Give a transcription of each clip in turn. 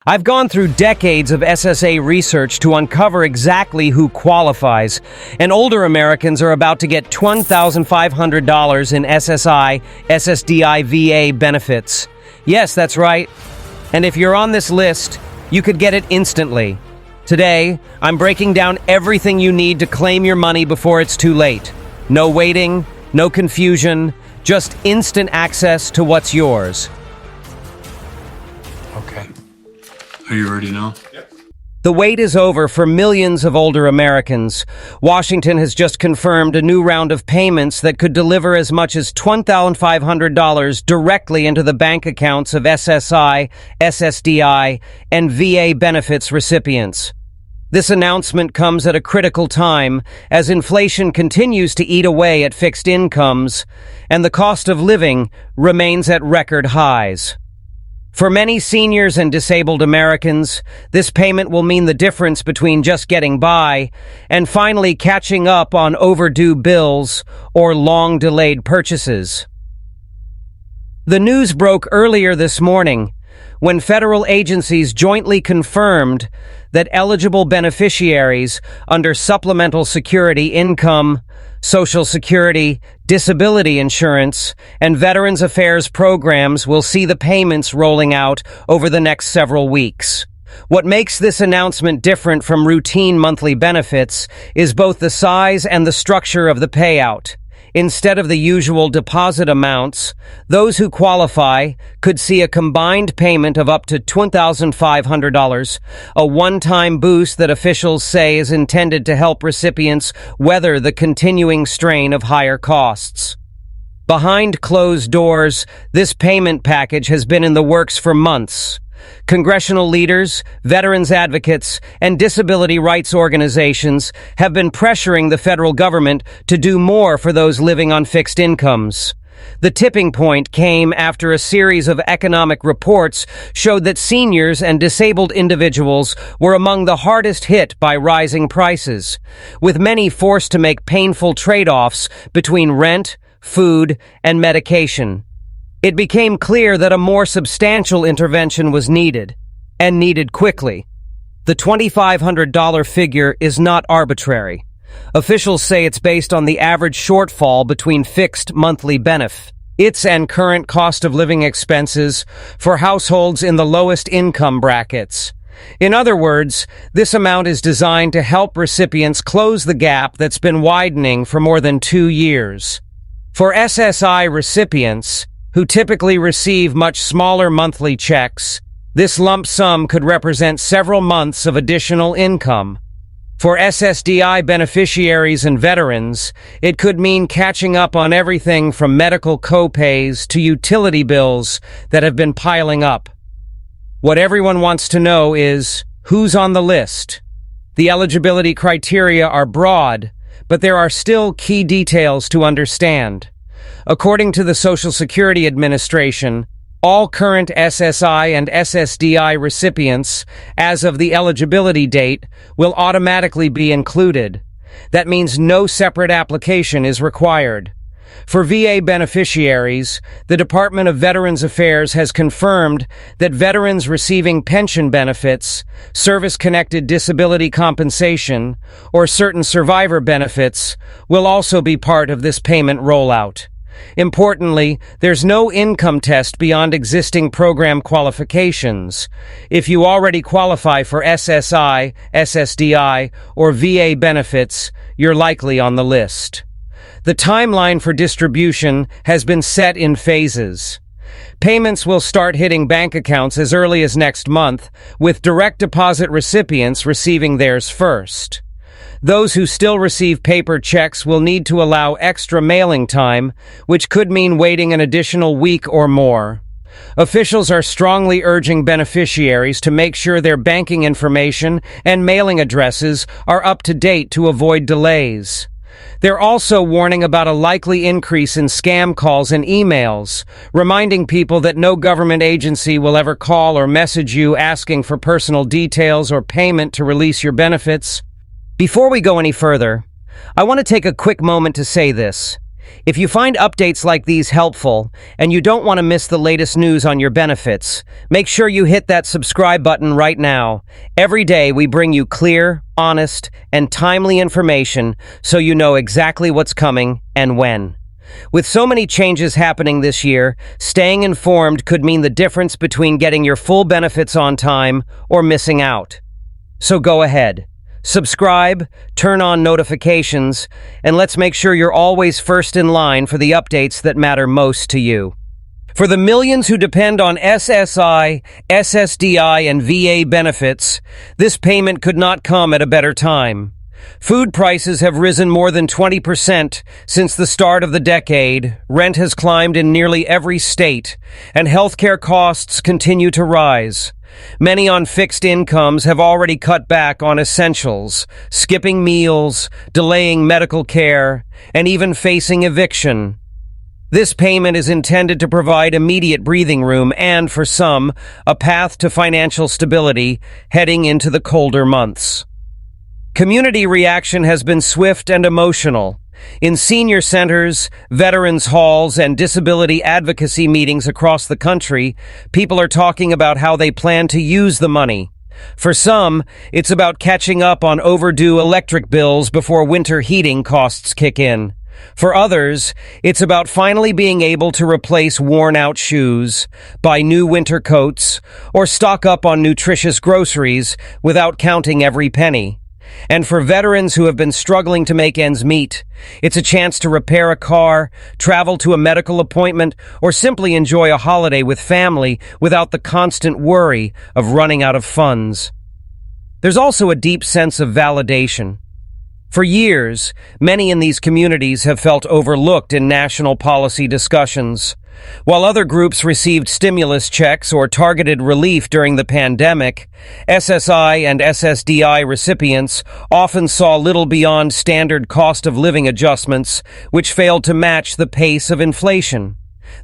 I've gone through decades of SSA research to uncover exactly who qualifies, and older Americans are about to get $1,500 in SSI, SSDI VA benefits. Yes, that's right. And if you're on this list, you could get it instantly. Today, I'm breaking down everything you need to claim your money before it's too late. No waiting, no confusion, just instant access to what's yours. Okay. Are you ready now? Yep. The wait is over for millions of older Americans. Washington has just confirmed a new round of payments that could deliver as much as $1,500 directly into the bank accounts of SSI, SSDI, and VA benefits recipients. This announcement comes at a critical time as inflation continues to eat away at fixed incomes, and the cost of living remains at record highs. For many seniors and disabled Americans, this payment will mean the difference between just getting by and finally catching up on overdue bills or long-delayed purchases. The news broke earlier this morning when federal agencies jointly confirmed that eligible beneficiaries under Supplemental Security Income, Social Security, disability insurance, and Veterans Affairs programs will see the payments rolling out over the next several weeks. What makes this announcement different from routine monthly benefits is both the size and the structure of the payout. Instead of the usual deposit amounts, those who qualify could see a combined payment of up to $2,500, a one-time boost that officials say is intended to help recipients weather the continuing strain of higher costs. Behind closed doors, this payment package has been in the works for months. Congressional leaders, veterans advocates, and disability rights organizations have been pressuring the federal government to do more for those living on fixed incomes. The tipping point came after a series of economic reports showed that seniors and disabled individuals were among the hardest hit by rising prices, with many forced to make painful trade-offs between rent, food, and medication. It became clear that a more substantial intervention was needed, and needed quickly. The $2,500 figure is not arbitrary. Officials say it's based on the average shortfall between fixed monthly benefits and current cost of living expenses for households in the lowest income brackets. In other words, this amount is designed to help recipients close the gap that's been widening for more than 2 years. For SSI recipients, who typically receive much smaller monthly checks, this lump sum could represent several months of additional income. For SSDI beneficiaries and veterans, it could mean catching up on everything from medical co-pays to utility bills that have been piling up. What everyone wants to know is, who's on the list? The eligibility criteria are broad, but there are still key details to understand. According to the Social Security Administration, all current SSI and SSDI recipients, as of the eligibility date, will automatically be included. That means no separate application is required. For VA beneficiaries, the Department of Veterans Affairs has confirmed that veterans receiving pension benefits, service-connected disability compensation, or certain survivor benefits will also be part of this payment rollout. Importantly, there's no income test beyond existing program qualifications. If you already qualify for SSI, SSDI, or VA benefits, you're likely on the list. The timeline for distribution has been set in phases. Payments will start hitting bank accounts as early as next month, with direct deposit recipients receiving theirs first. Those who still receive paper checks will need to allow extra mailing time, which could mean waiting an additional week or more. Officials are strongly urging beneficiaries to make sure their banking information and mailing addresses are up to date to avoid delays. They're also warning about a likely increase in scam calls and emails, reminding people that no government agency will ever call or message you asking for personal details or payment to release your benefits. Before we go any further, I want to take a quick moment to say this. If you find updates like these helpful and you don't want to miss the latest news on your benefits, make sure you hit that subscribe button right now. Every day we bring you clear, honest, and timely information so you know exactly what's coming and when. With so many changes happening this year, staying informed could mean the difference between getting your full benefits on time or missing out. So go ahead. Subscribe, turn on notifications, and let's make sure you're always first in line for the updates that matter most to you. For the millions who depend on SSI, SSDI, and VA benefits, this payment could not come at a better time. Food prices have risen more than 20% since the start of the decade, rent has climbed in nearly every state, and healthcare costs continue to rise. Many on fixed incomes have already cut back on essentials, skipping meals, delaying medical care, and even facing eviction. This payment is intended to provide immediate breathing room and, for some, a path to financial stability heading into the colder months. Community reaction has been swift and emotional. In senior centers, veterans halls, and disability advocacy meetings across the country, people are talking about how they plan to use the money. For some, it's about catching up on overdue electric bills before winter heating costs kick in. For others, it's about finally being able to replace worn-out shoes, buy new winter coats, or stock up on nutritious groceries without counting every penny. And for veterans who have been struggling to make ends meet, it's a chance to repair a car, travel to a medical appointment, or simply enjoy a holiday with family without the constant worry of running out of funds. There's also a deep sense of validation. For years, many in these communities have felt overlooked in national policy discussions. While other groups received stimulus checks or targeted relief during the pandemic, SSI and SSDI recipients often saw little beyond standard cost of living adjustments, which failed to match the pace of inflation.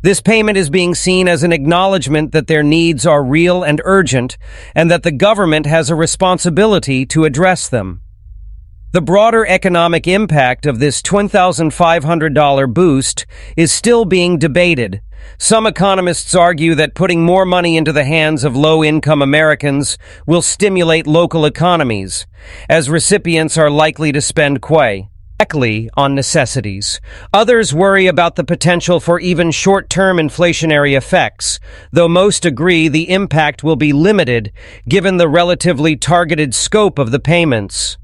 This payment is being seen as an acknowledgement that their needs are real and urgent, and that the government has a responsibility to address them. The broader economic impact of this $10,500 boost is still being debated. Some economists argue that putting more money into the hands of low-income Americans will stimulate local economies, as recipients are likely to spend directly on necessities. Others worry about the potential for even short-term inflationary effects, though most agree the impact will be limited given the relatively targeted scope of the payments.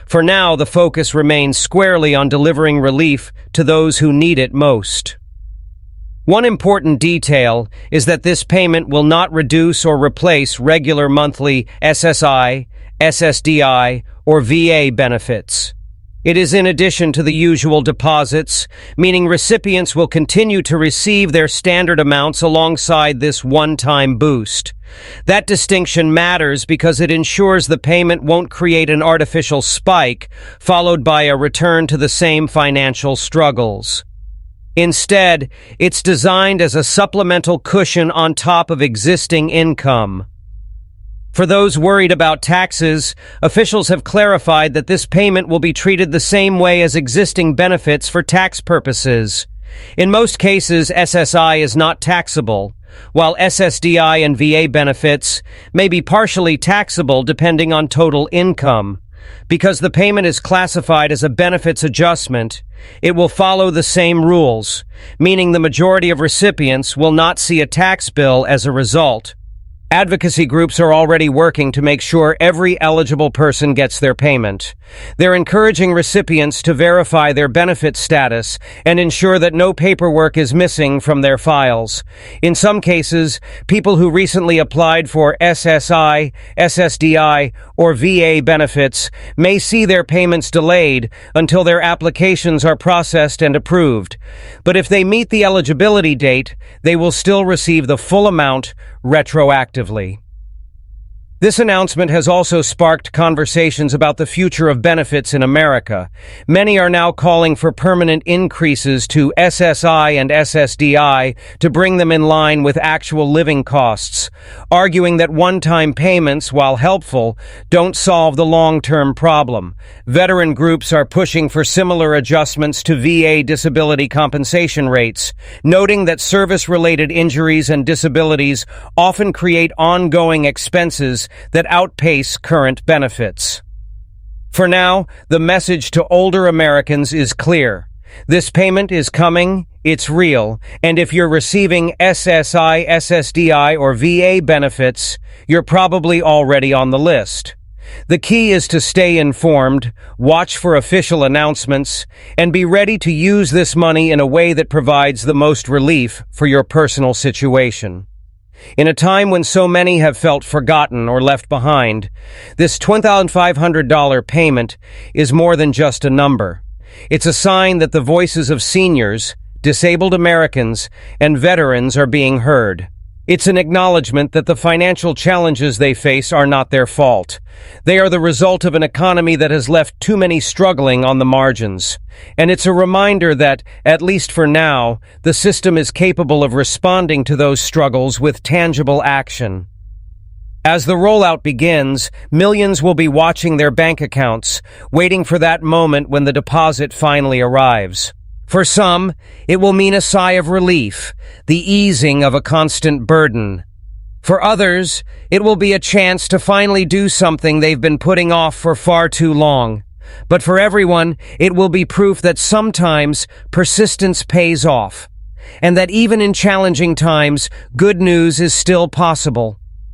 For now, the focus remains squarely on delivering relief to those who need it most. One important detail is that this payment will not reduce or replace regular monthly SSI, SSDI, or VA benefits. It is in addition to the usual deposits, meaning recipients will continue to receive their standard amounts alongside this one-time boost. That distinction matters because it ensures the payment won't create an artificial spike followed by a return to the same financial struggles. Instead, it's designed as a supplemental cushion on top of existing income. For those worried about taxes, officials have clarified that this payment will be treated the same way as existing benefits for tax purposes. In most cases, SSI is not taxable, while SSDI and VA benefits may be partially taxable depending on total income. Because the payment is classified as a benefits adjustment, it will follow the same rules, meaning the majority of recipients will not see a tax bill as a result. Advocacy groups are already working to make sure every eligible person gets their payment. They're encouraging recipients to verify their benefit status and ensure that no paperwork is missing from their files. In some cases, people who recently applied for SSI, SSDI, or VA benefits may see their payments delayed until their applications are processed and approved. But if they meet the eligibility date, they will still receive the full amount retroactively. This announcement has also sparked conversations about the future of benefits in America. Many are now calling for permanent increases to SSI and SSDI to bring them in line with actual living costs, arguing that one-time payments, while helpful, don't solve the long-term problem. Veteran groups are pushing for similar adjustments to VA disability compensation rates, noting that service-related injuries and disabilities often create ongoing expenses that outpace current benefits. For now, the message to older Americans is clear. This payment is coming, it's real, and if you're receiving SSI, SSDI, or VA benefits, you're probably already on the list. The key is to stay informed, watch for official announcements, and be ready to use this money in a way that provides the most relief for your personal situation. In a time when so many have felt forgotten or left behind, this $2,500 payment is more than just a number. It's a sign that the voices of seniors, disabled Americans, and veterans are being heard. It's an acknowledgement that the financial challenges they face are not their fault. They are the result of an economy that has left too many struggling on the margins. And it's a reminder that, at least for now, the system is capable of responding to those struggles with tangible action. As the rollout begins, millions will be watching their bank accounts, waiting for that moment when the deposit finally arrives. For some, it will mean a sigh of relief, the easing of a constant burden. For others, it will be a chance to finally do something they've been putting off for far too long. But for everyone, it will be proof that sometimes persistence pays off, and that even in challenging times, good news is still possible.